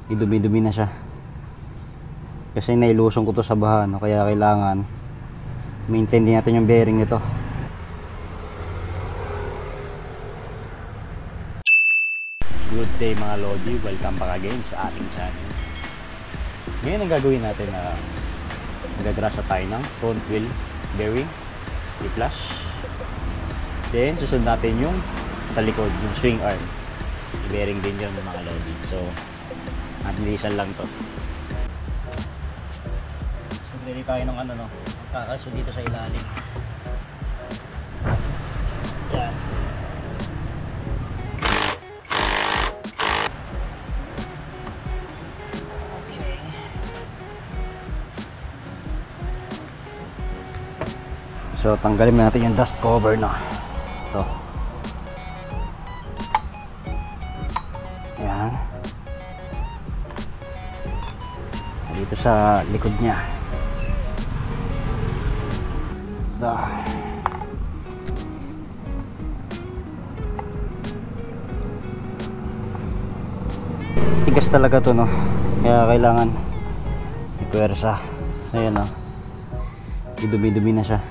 idumi-dumi na siya kasi nailusong ko to sa baha, no? Kaya kailangan maintain din natin yung bearing nito. Good day mga Lodi, welcome back again sa ating channel. Ngayon ang gagawin natin na magagrasa tayo ng front wheel bearing, i-flush. Then susunod natin yung sa likod, yung swing arm, bearing din yun mga Lodi. So at bilisan lang to. So ready tayo ng no, kakaso dito sa ilalim. Yan. Okay. So tanggalin natin yung dust cover na. Ito. Yan. Dito sa likod niya. Tigas talaga to, no? Kaya kailangan ipwersa. Ayan, no? Dumi-dumi na siya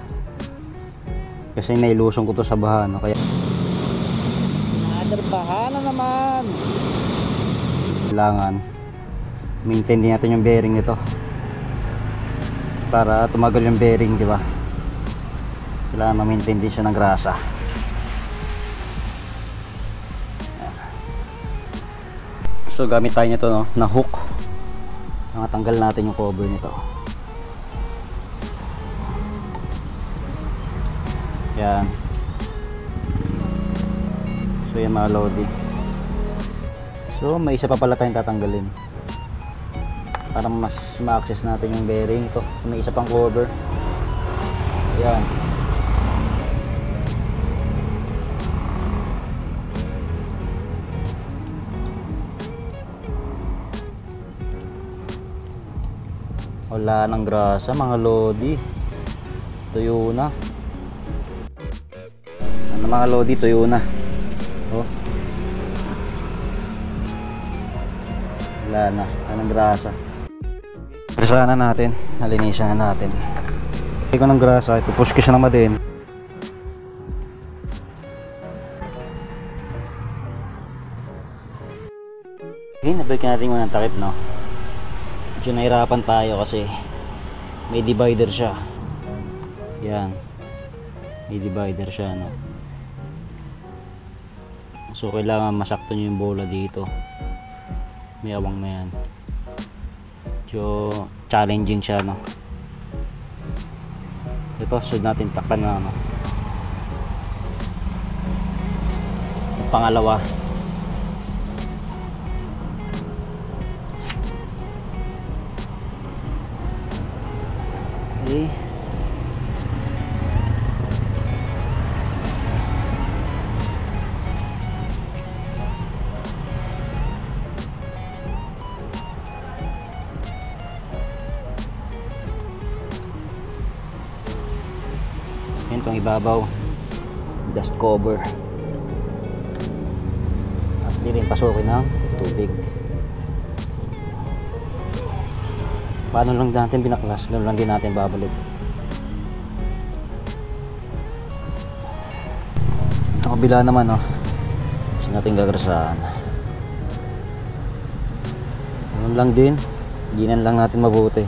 kasi nailusong ko to sa baha, no? Kaya baha na naman. Kailangan maintain din natin yung bearing nito para tumagal yung bearing, di ba? Kailangan ma-maintain din siya ng grasa. So gamit tayo nito, no, na hook. Tanggal natin yung cover nito. Yan. So yan mga Lodi. So may isa pa pala tayong tatanggalin para mas ma-access natin yung bearing. Ito, may isa pang cover. Ayan. Wala nang grasa mga Lodi. Tuyo na. Ano mga Lodi, tuyo na. Oh. Wala na. Anong grasa. Grasa na natin. Nalinisan na natin. Hindi ko ng grasa. Ipupush ko siya naman din. Okay, nabalikin natin muna ng takip, no? Medyo nahirapan tayo kasi may divider siya. Yan. May divider siya, no? So kailangan masakto nyo yung bola dito. May awang na yan. So challenging siya, no? Ito, sunod natin takpan na, no? Yung pangalawa. Okay. Yan itong ibabaw, dust cover, at di rin pasukin ng tubig. Paano lang natin binaklas, ganoon lang din natin babalik. Ito kabila naman, oh. Gusto natin gagrasahan. Ganoon lang din, ginan lang natin mabuti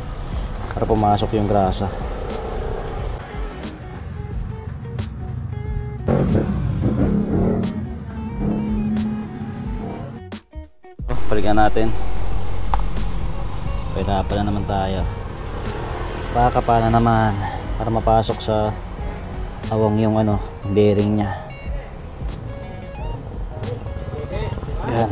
para pumasok yung grasa. Balikan natin. Pahirapan na naman tayo. Pakapa na naman para mapasok sa awang yung bearing nya. Yan.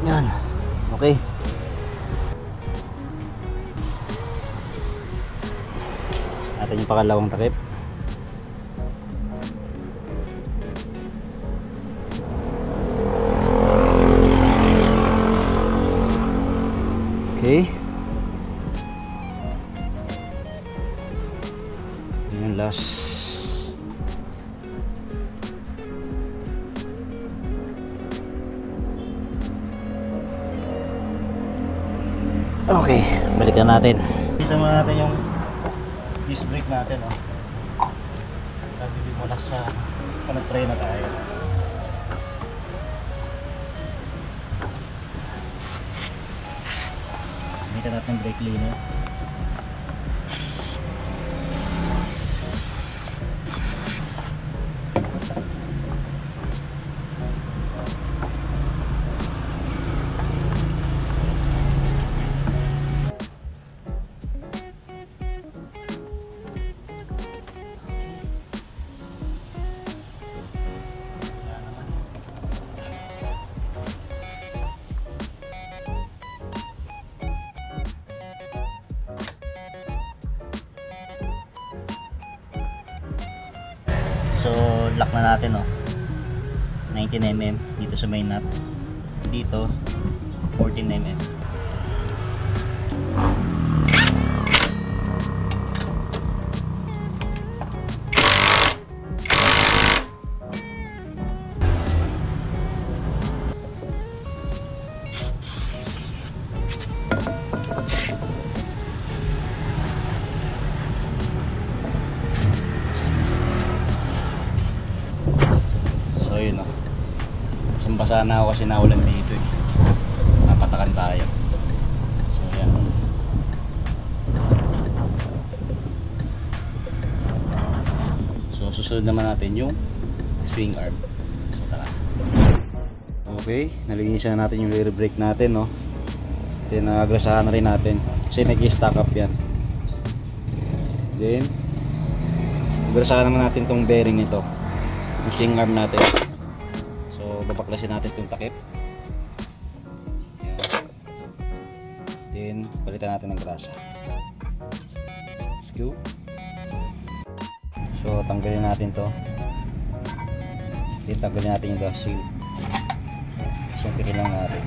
Yan. Okay. Natin yung pakalawang takip. Okay. Yung last. Okay, balikan natin. Kita muna natin yung disc brake natin, oh. Sabi mo na sa nag-try na tayo. Gamitin natin brake cleaner. So, lock na natin, oh. 19mm dito sa main nut. Dito 14mm. So yun, oh. Basa na ako kasi naulan dito, eh. Napatakan tayo. So yan. So susunod naman natin yung swing arm. So tara. Okay, nalinisan na natin yung rear brake natin, no. Then nagagrasahan na rin natin kasi nag-stack up yan. Then nagrasahan naman natin tong bearing nito, yung swing arm natin. Babaklasin natin itong takip. Ayan. Then palitan natin ng grasa. Let's go. So tanggalin natin to. Then tanggalin natin yung dust seal. Suntikin lang natin.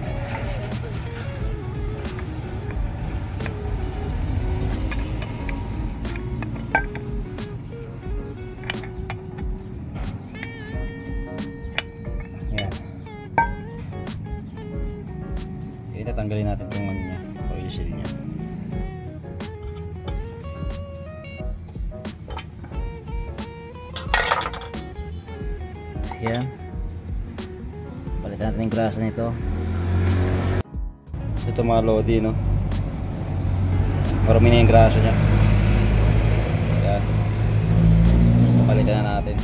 Tatanggalin natin itong ano niya, oil seal niya. Ayan. Palitan natin yung grasa nito. So ito mga lodi, no, marami na yung grasa niya. Ayan. Palitan na natin.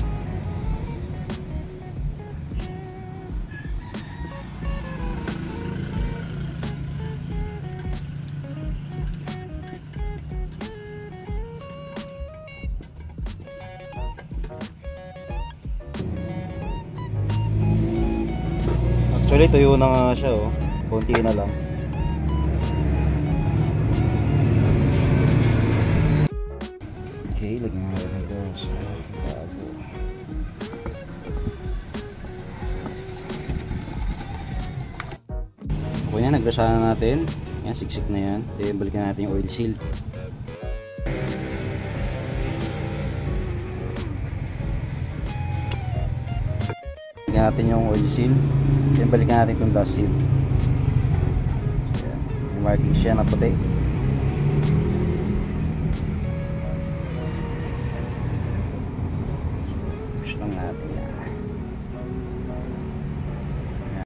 Actually tuyo na nga siya, oh. Konti na lang. Okay, lagyan natin ito sa bago. Okay na, nagbasahan na natin. Yan, siksik na yan. Then balikan natin yung oil seal. Balikan natin yung oil seal. Then balikan natin itong dust seal. Ayan. May marking siya na puti. Push lang natin yan.